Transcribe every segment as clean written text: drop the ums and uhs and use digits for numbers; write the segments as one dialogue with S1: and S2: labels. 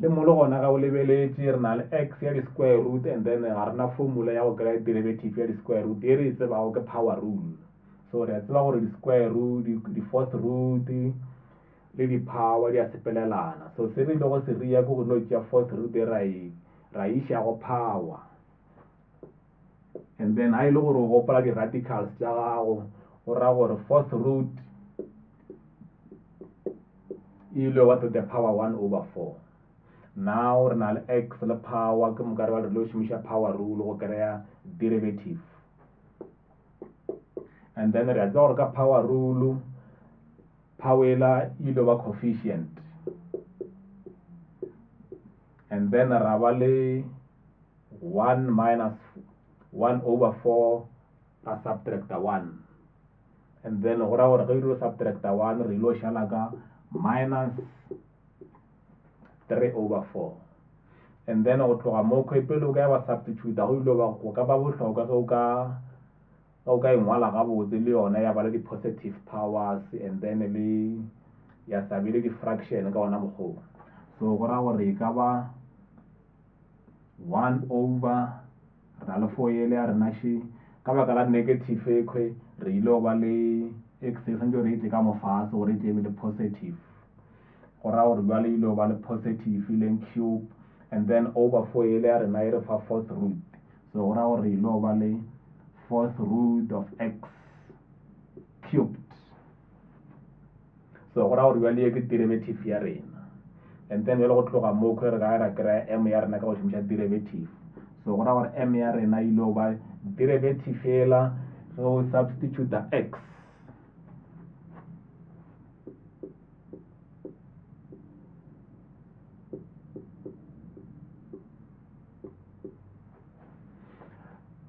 S1: le mo le gona ga o lebeletse re na le x ya di-square root and then ga rena formula ya go kry derivative ya di-square root e re e tsebago ke power rule. So re a tseba gore di-square root di-fourth root le di-power di a sepelelana. So se re ile go se ria ke go no tšea fourth root ra iša go power, and then ha ile gore o gopola di-radicals tša gago go ra gore fourth root e ile what to the power 1/4. Now re na le x le power ke moka re ba re ile go šomiša power rule go kry-a derivative, and then re a tseba gore ka power rule power ela ile ba coefficient, and then ra ba le 1 minus 1/4 ra subtracta 1, and then go ra gore ge ile subtracta 1 re ile šala ka minus 3/4, and then go tloga mo pele o ka ba substitute go ile ba go ka ba bohlokwa ge o ka engwala gabotse le yona ya ba le di-positive powers, and then le ya sabe le di-fraction ka ona mokgwa. So go ra gore e ka ba 1 over re na le 4 ele ya rena še ka baka la negative ekwe re ile go ba le x e santse re itle ka mofase gore e tle le positive, go ra gore ba le ile go ba le positive le cube, and then over 4 ele ya rena e re fa fourth root. So go ra gore re ile go ba le fourth root of x cubed. So go ra gore ba le ke derivative ya rena, and then le go tloga mo kwe re ga ra kry m ya rena ka go šomiša derivative. So go ra gore m ya rena ile go ba derivative ela ge o substitute x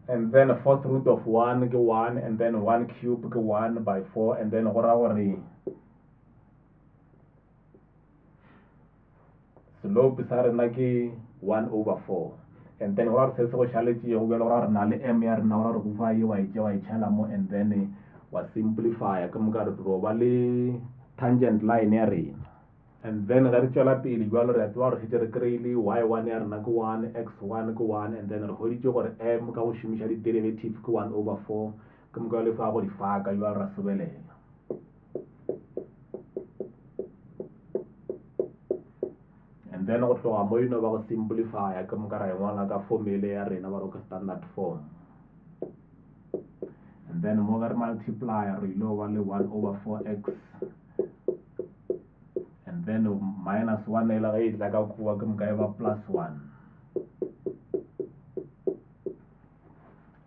S1: and then fourth root of 1 ke 1, and then 1 cube ke 1/4, and then go ra gore slope sa rena ke 1/4, and then go ra re se go šaletše go bjale go ra re na le m ya rena go ra re go fa ye wa e tšhala mo, and then wa simplify ke moka re tlo ba le tangent line ya rena, and then ge re tšwela pele jwalo re a tseba gore šetse re kry-ile y1 ya rena ke 1, x1 ke 1, and then re hweditše gore m ka go šomiša di-derivative ke 1/4 ke moka le fa go di faka jwalo ra sebelela. And then go tloga mo ino ba go simplify ke moka ra engwala ka formula ya rena ba re ke standard form, and then mo ga re multiply re ile go ba le 1/4x, and then minus 1 ela ge e tla ka kua ke moka e ba plus 1,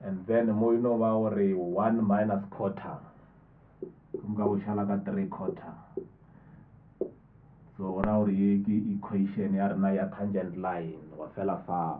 S1: and then mo ino ba gore 1 minus quarter ke moka go šala ka 3/4. So go ra gore ye ke equation ya rena ya tangent line go fela fa.